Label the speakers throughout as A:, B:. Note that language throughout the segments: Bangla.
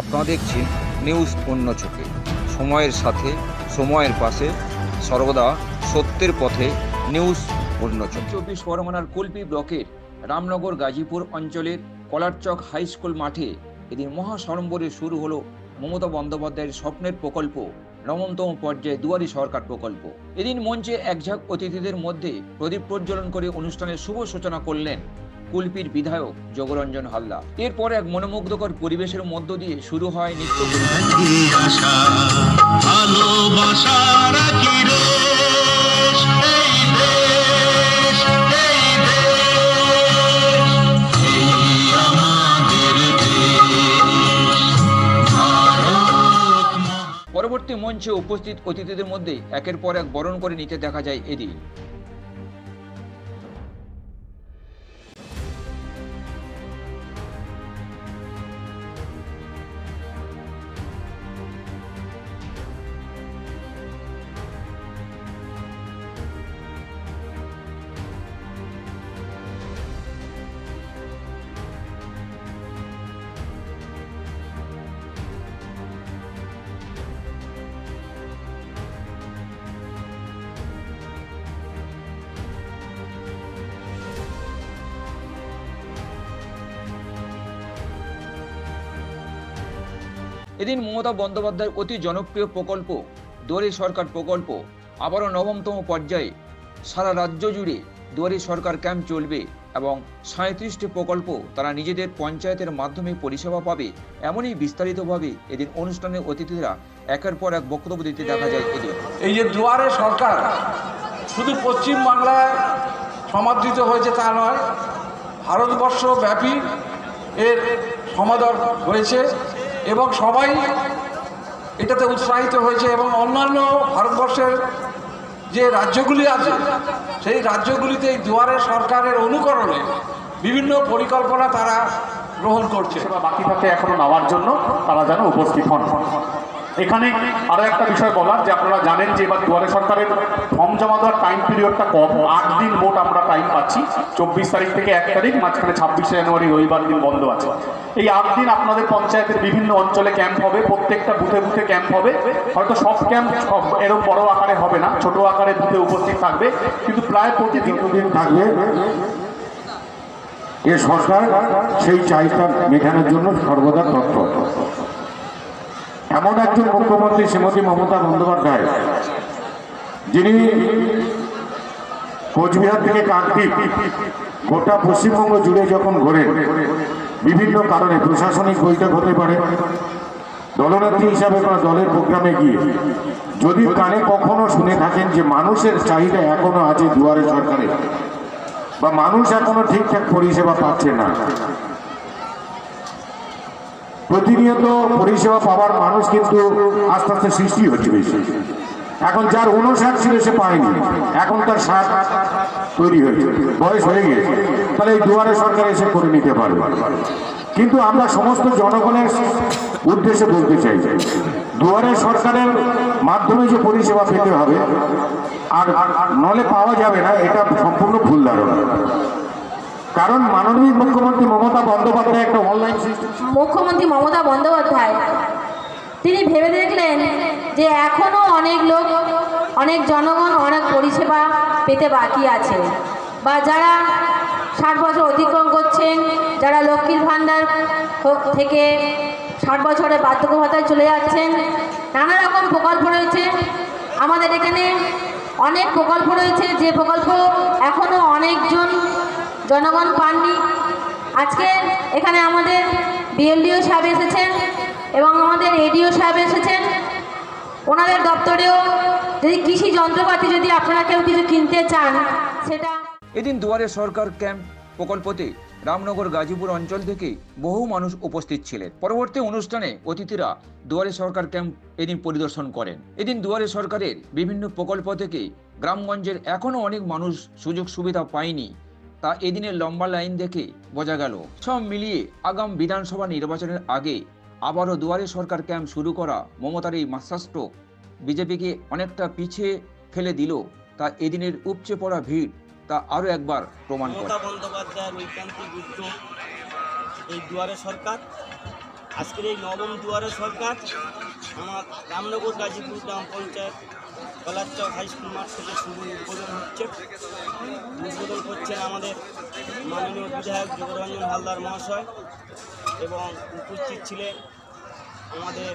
A: আপনারা দেখছেন নিউজ অন্য চোখে, সময়ের সাথে সময়ের পাশে, সর্বদা সত্যের পথে নিউজ অন্য চোখে। 24 পরগনার কুলপি ব্লকের রামনগর গাজীপুর অঞ্চলের কলারচক হাই স্কুল মাঠে এদিন মহাসড়ম্বরে শুরু হলো মমতা বন্দ্যোপাধ্যায়ের স্বপ্নের প্রকল্প নবমতম পর্যায়ে দুয়ারি সরকার প্রকল্প। এদিন মঞ্চে একঝাঁক অতিথিদের মধ্যে প্রদীপ প্রজ্বলন করে অনুষ্ঠানের শুভ সূচনা করলেন কুলপির বিধায়ক যোগরঞ্জন হালদার। এরপর এক মনোমুগ্ধকর পরিবেশের মধ্য দিয়ে শুরু হয় নৃত্য। পরবর্তী মঞ্চে উপস্থিত অতিথিদের মধ্যে একের পর এক বরণ করে নিতে দেখা যায় এদিন। এদিন মমতা বন্দ্যোপাধ্যায়ের অতি জনপ্রিয় প্রকল্প দুয়ারি সরকার প্রকল্প আবারও নবমতম পর্যায়ে সারা রাজ্য জুড়ে দুয়ারি সরকার ক্যাম্প চলবে এবং 37টি প্রকল্প তারা নিজেদের পঞ্চায়েতের মাধ্যমে পরিষেবা পাবে, এমনই বিস্তারিতভাবে এদিন অনুষ্ঠানের অতিথিরা একের পর এক বক্তব্য দিতে দেখা যায়। এদিন
B: এই যে দুয়ারে সরকার শুধু পশ্চিমবাংলায় সমাদৃত হয়েছে তা নয়, ভারতবর্ষ ব্যাপী এর সমাদর হয়েছে এবং সবাই এটাতে উৎসাহিত হয়েছে এবং অন্যান্য ভারতবর্ষের যে রাজ্যগুলি আছে সেই রাজ্যগুলিতে এই দুয়ারে সরকারের অনুকরণে বিভিন্ন পরিকল্পনা তারা গ্রহণ করছে।
C: বাকি থাকে এখনো নেওয়ার জন্য তারা যেন উপস্থিত হন। এখানে আরও একটা বিষয় বলার, যে আপনারা জানেন যে এবার দুয়ারে সরকারের ফর্ম জমা দেওয়ার টাইম পিরিয়ডটা কম, 8 দিন মোট আমরা টাইম পাচ্ছি। 24 তারিখ থেকে 1 তারিখ, মাঝখানে 26 জানুয়ারি রবিবার দিন বন্ধ আছে। এই 8 দিন আপনাদের পঞ্চায়েতের বিভিন্ন অঞ্চলে ক্যাম্প হবে, প্রত্যেকটা বুথে বুথে ক্যাম্প হবে। হয়তো সব ক্যাম্প এরকম বড় আকারে হবে না, ছোট আকারে বুথে উপস্থিত থাকবে, কিন্তু প্রায় প্রতিদিন থাকবে।
D: এ সরকার সেই চাহিদা মেটানোর জন্য সর্বদা তৎপর। এমন একজন মুখ্যমন্ত্রী শ্রীমতী মমতা বন্দ্যোপাধ্যায়, যিনি কোচবিহার থেকে কাকদ্বীপ গোটা পশ্চিমবঙ্গ জুড়ে যখন ঘোরেন, বিভিন্ন কারণে প্রশাসনিক বৈঠক হতে পারে, দলনেত্রী হিসাবে বা দলের প্রোগ্রামে গিয়ে যদি কানে কখনো শুনে থাকেন যে মানুষের চাহিদা এখনো আছে দুয়ারে সরকারে, বা মানুষ এখনো ঠিকঠাক পরিষেবা পাচ্ছে না, প্রতিনিয়ত পরিষেবা পাওয়ার মানুষ কিন্তু আস্তে আস্তে সৃষ্টি হচ্ছে বেশি। এখন যার 59 ছিল সে পায়নি, এখন তার 60 তৈরি হয়েছে, বয়স হয়ে গিয়েছে, তাহলে এই দুয়ারে সরকার এসে করে নিতে পারবে। কিন্তু আমরা সমস্ত জনগণের উদ্দেশ্যে বলতে চাই, দুয়ারে সরকারের মাধ্যমে যে পরিষেবা পেতে হবে আর নলে পাওয়া যাবে না, এটা সম্পূর্ণ ভুল ধারণা। কারণ মাননীয় মুখ্যমন্ত্রী মমতা বন্দ্যোপাধ্যায় একটা অনলাইন সিস্টেম,
E: মুখ্যমন্ত্রী মমতা বন্দ্যোপাধ্যায় তিনি ভেবে দেখলেন যে এখনও অনেক লোক, অনেক জনগণ অনেক পরিষেবা পেতে বাকি আছে, বা যারা 60 বছর অতিক্রম করছেন, যারা লক্ষ্মীর ভাণ্ডার থেকে 60 বছরে বার্ধক্য ভাতায় চলে যাচ্ছেন, নানা রকম প্রকল্প রয়েছে আমাদের এখানে, অনেক প্রকল্প রয়েছে যে প্রকল্প এখনও অনেকজন জনগণ পাননি। আজকে এখানে আমাদের বিএলডিও সাহেব এসেছেন এবং আমাদের এডিও সাহেব এসেছেন, ওনাদের দপ্তরেও যদি কৃষি যন্ত্রপাতি যদি আপনারা কেউ কিছু কিনতে চান সেটা।
A: এদিন দুয়ারে সরকার ক্যাম্প প্রকল্পতে রামনগর গাজীপুর অঞ্চল থেকে বহু মানুষ উপস্থিত ছিলেন। পরবর্তী অনুষ্ঠানে অতিথিরা দুয়ারে সরকার ক্যাম্প এদিন পরিদর্শন করেন। এদিন দুয়ারে সরকারের বিভিন্ন প্রকল্প থেকে গ্রামগঞ্জের এখনও অনেক মানুষ সুযোগ সুবিধা পায়নি, তা এদিনের লম্বা লাইন দেখে বোঝা গেল। সব মিলিয়ে আগাম বিধানসভা নির্বাচনের আগে আবারও দুয়ারে সরকার ক্যাম্প শুরু করা মমতার এই মাস্টারস্ট্রোক বিজেপিকে অনেকটা পিছিয়ে ফেলে দিল, তা এদিনের উপচে পড়া ভিড় তা আরও একবার প্রমাণ করে।
F: মমতা বন্দ্যোপাধ্যায়ের ঐকান্তিক উদ্যোগ এই দুয়ারে সরকার আজকের এই নবম দুয়ারে সরকার আমার রামনগর গাজীপুর গ্রাম পঞ্চায়েত কলারচক হাই স্কুল মাঠ থেকে শুরু উদ্বোধন হচ্ছে। উদ্বোধন করছেন আমাদের মাননীয় বিধায়ক যোগরঞ্জন হালদার মহাশয় এবং উপস্থিত ছিলেন আমাদের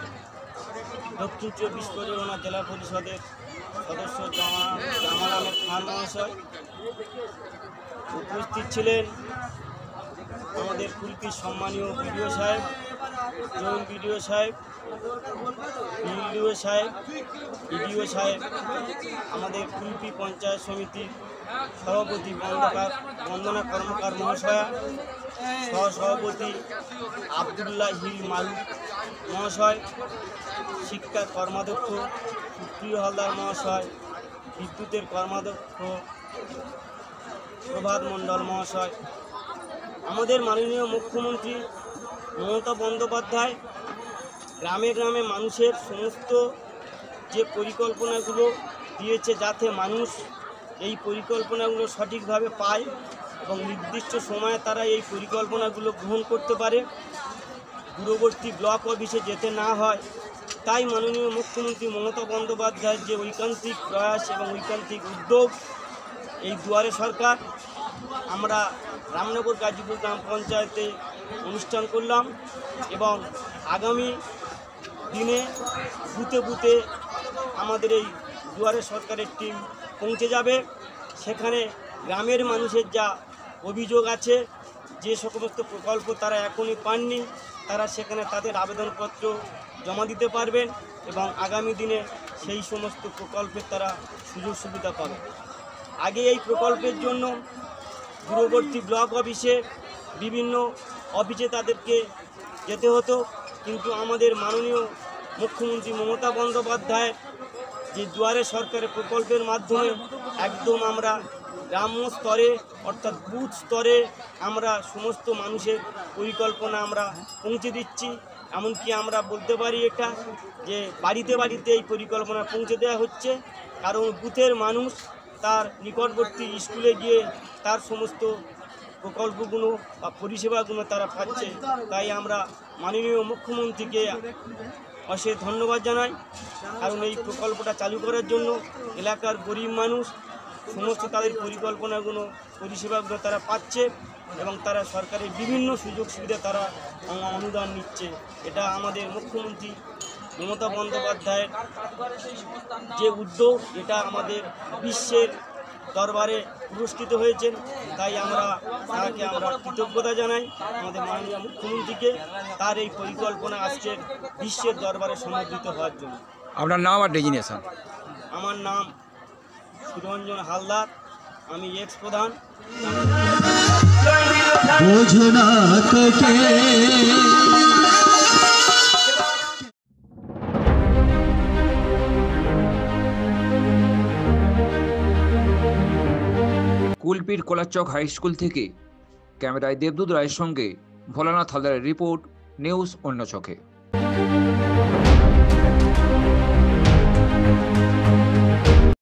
F: দক্ষিণ 24 পরগনা জেলা পরিষদের সদস্য জামাল আহমেদ খান মহাশয়। উপস্থিত ছিলেন আমাদের কুলপির সম্মানীয় বিডিও সাহেব, জয়েন্ট বিডিও সাহেব, বিডিও সাহেব, ইডিও সাহেব, আমাদের কুলপি পঞ্চায়েত সমিতির সভাপতি বন্দনা কর্মকার মহাশয়া, সহসভাপতি আবদুল্লাহ হিল মালুক মহাশয়, শিক্ষা কর্মাধ্যক্ষ সুপ্রিয় হালদার মহাশয়, বিদ্যুতের কর্মাধ্যক্ষ প্রভাত মণ্ডল মহাশয়, আমাদের মাননীয় মুখ্যমন্ত্রী মমতা বন্দ্যোপাধ্যায় গ্রামে গ্রামে মানুষের সমস্ত যে পরিকল্পনাগুলো দিয়েছে যাতে মানুষ এই পরিকল্পনাগুলো সঠিকভাবে পায় এবং নির্দিষ্ট সময়ে তারা এই পরিকল্পনাগুলো গ্রহণ করতে পারে, দূরবর্তী ব্লক অফিসে যেতে না হয়। তাই মাননীয় মুখ্যমন্ত্রী মমতা বন্দ্যোপাধ্যায়ের যে ঐকান্তিক প্রয়াস এবং ঐকান্তিক উদ্যোগ এই দুয়ারে সরকার আমরা রামনগর গাজীপুর গ্রাম পঞ্চায়েতে অনুষ্ঠান করলাম এবং আগামী দিনে বুথে বুথে আমাদের এই দুয়ারে সরকারের টিম পৌঁছে যাবে। সেখানে গ্রামের মানুষের যা অভিযোগ আছে, যে সমস্ত প্রকল্প তারা এখনই পাননি, তারা সেখানে তাদের আবেদনপত্র জমা দিতে পারবেন এবং আগামী দিনে সেই সমস্ত প্রকল্পের তারা সুযোগ সুবিধা পাবে। আগে এই প্রকল্পের জন্য দূরবর্তী ব্লক অফিসে বিভিন্ন অফিসে তাদেরকে যেতে হতো, কিন্তু আমাদের মাননীয় মুখ্যমন্ত্রী মমতা বন্দ্যোপাধ্যায়ের যে দুয়ারে সরকারের প্রকল্পের মাধ্যমে একদম আমরা গ্রাম্য স্তরে অর্থাৎ বুথ স্তরে আমরা সমস্ত মানুষের পরিকল্পনা আমরা পৌঁছে দিচ্ছি। এমনকি আমরা বলতে পারি এটা যে বাড়িতে বাড়িতে এই পরিকল্পনা পৌঁছে দেওয়া হচ্ছে, কারণ বুথের মানুষ তার নিকটবর্তী স্কুলে গিয়ে তার সমস্ত প্রকল্পগুলো বা পরিষেবাগুলো তারা পাচ্ছে। তাই আমরা মাননীয় মুখ্যমন্ত্রীকে অশেষ ধন্যবাদ জানাই, কারণ এই প্রকল্পটা চালু করার জন্য এলাকার গরিব মানুষ সমস্ত তাদের পরিকল্পনাগুলো পরিষেবাগুলো তারা পাচ্ছে এবং তারা সরকারের বিভিন্ন সুযোগ সুবিধা তারা অনুদান নিচ্ছে। এটা আমাদের মুখ্যমন্ত্রী মমতা বন্দ্যোপাধ্যায়ের যে উদ্যোগ, এটা আমাদের বিশ্বের দরবারে পুরস্কৃত হয়েছেন। তাই আমরা তাকে আমরা কৃতজ্ঞতা জানাই আমাদের মাননীয় মুখ্যমন্ত্রীকে তার এই পরিকল্পনা আজকের বিশ্বের দরবারে সমর্থিত হওয়ার জন্য।
A: আপনার নাম আর ডেজিনেশন?
F: আমার নাম সুরঞ্জন হালদার, আমি এক্স প্রধান।
A: কুলপির কলারচক হাই স্কুল থেকে ক্যামেরায় দেবদূত রায়ের সঙ্গে ভোলানাথ হালদারের রিপোর্ট, নিউজ অন্য চোখে।